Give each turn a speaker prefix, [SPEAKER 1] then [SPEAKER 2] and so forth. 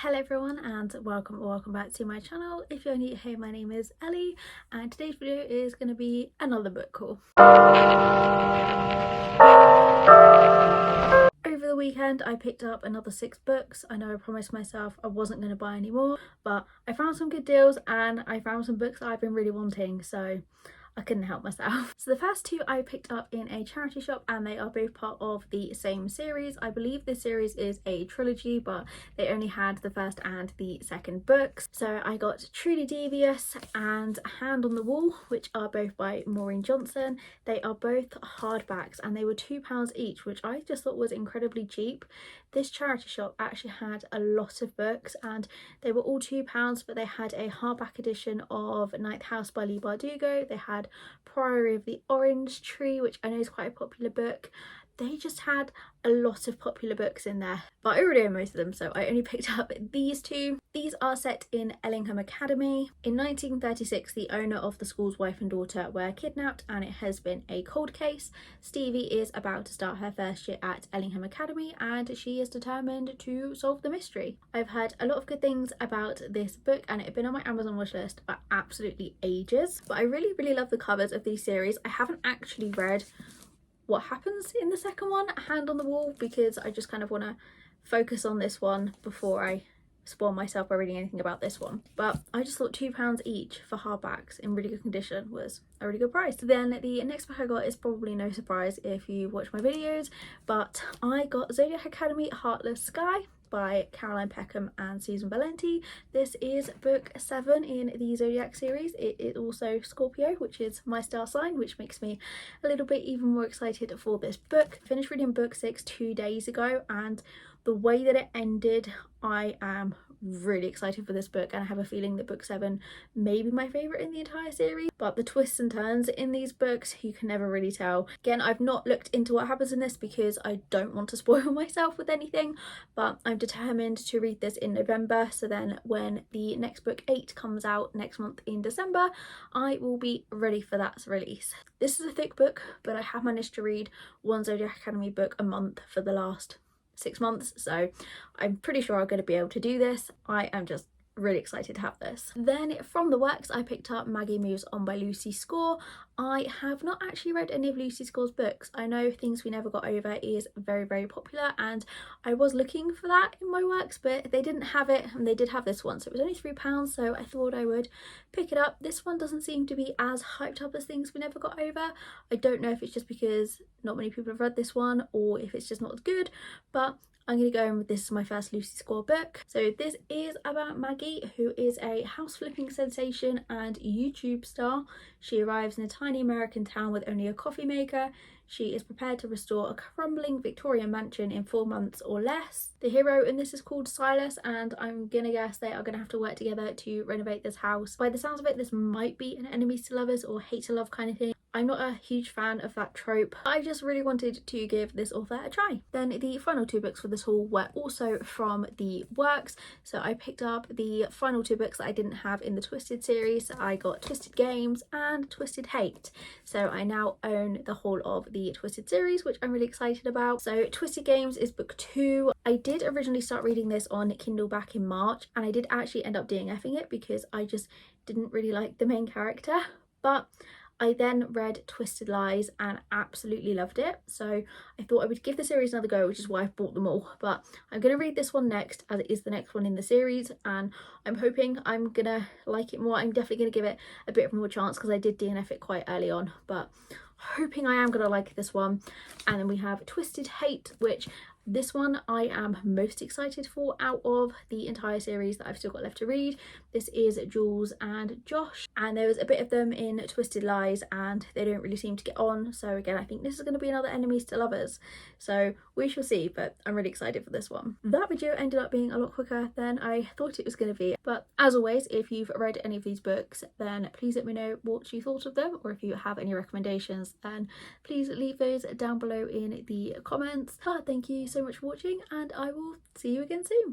[SPEAKER 1] Hello everyone and welcome back to my channel. If you're new here, my name is Ellie and today's video is going to be another book haul. Over the weekend I picked up another 6 books. I know I promised myself I wasn't going to buy any more, but I found some good deals and I found some books that I've been really wanting, so I couldn't help myself. So the first 2 I picked up in a charity shop and they are both part of the same series. I believe this series is a trilogy, but they only had the first and the second books. So I got Truly Devious and Hand on the Wall, which are both by Maureen Johnson. They are both hardbacks and they were £2 each, which I just thought was incredibly cheap. This charity shop actually had a lot of books and they were all £2, but they had a hardback edition of Ninth House by Leigh Bardugo. They had Priory of the Orange Tree, which I know is quite a popular book. They just had a lot of popular books in there, but I already own most of them, so I only picked up these 2. These are set in Ellingham Academy. In 1936, the owner of the school's wife and daughter were kidnapped and it has been a cold case. Stevie is about to start her first year at Ellingham Academy and she is determined to solve the mystery. I've heard a lot of good things about this book and it had been on my Amazon wishlist for absolutely ages, but I really love the covers of these series. I haven't actually read what happens in the second one, Hand on the Wall, because I just kind of want to focus on this one before I spoil myself by reading anything about this one. But I just thought £2 each for hardbacks in really good condition was a really good price. Then the next book I got is probably no surprise if you watch my videos, but I got Zodiac Academy Heartless Sky by Caroline Peckham and Susan Valenti. This is book 7 in the Zodiac series. It is also Scorpio, which is my star sign, which makes me a little bit even more excited for this book. I finished reading book 6 2 days ago and the way that it ended, I am really excited for this book and I have a feeling that book 7 may be my favourite in the entire series, but the twists and turns in these books you can never really tell. Again, I've not looked into what happens in this because I don't want to spoil myself with anything, but I'm determined to read this in November, so then when the next book 8 comes out next month in December, I will be ready for that release. This is a thick book, but I have managed to read one Zodiac Academy book a month for the last 6 months, so I'm pretty sure I'm going to be able to do this. I am just really excited to have this. Then from the works I picked up Maggie Moves On by Lucy Score. I have not actually read any of Lucy Score's books. I know Things We Never Got Over is very popular and I was looking for that in my works, but they didn't have it and they did have this one, so it was only £3, so I thought I would pick it up. This one doesn't seem to be as hyped up as Things We Never Got Over. I don't know if it's just because not many people have read this one or if it's just not as good, but I'm going to go in with this as my first Lucy Score book. So this is about Maggie, who is a house flipping sensation and YouTube star. She arrives in a tiny American town with only a coffee maker. She is prepared to restore a crumbling Victorian mansion in 4 months or less. The hero in this is called Silas and I'm gonna guess they are gonna have to work together to renovate this house. By the sounds of it, this might be an enemies to lovers or hate to love kind of thing. I'm not a huge fan of that trope. I just really wanted to give this author a try. Then the final 2 books for this haul were also from the works. So I picked up the final 2 books that I didn't have in the Twisted series. So I got Twisted Games and Twisted Hate. So I now own the whole of the Twisted series, which I'm really excited about. So Twisted Games is book 2. I did originally start reading this on Kindle back in March and I did actually end up DNFing it because I just didn't really like the main character, but I then read Twisted Lies and absolutely loved it, so I thought I would give the series another go, which is why I've bought them all. But I'm going to read this one next as it is the next one in the series and I'm hoping I'm going to like it more. I'm definitely going to give it a bit more chance because I did DNF it quite early on, but hoping I am going to like this one. And then we have Twisted Hate, which this one I am most excited for out of the entire series that I've still got left to read. This is Jules and Josh and there was a bit of them in Twisted Lies and they don't really seem to get on, so again I think this is going to be another enemies to lovers, so we shall see, but I'm really excited for this one. That video ended up being a lot quicker than I thought it was going to be, but as always, if you've read any of these books then please let me know what you thought of them, or if you have any recommendations then please leave those down below in the comments. But thank you so much for watching and I will see you again soon.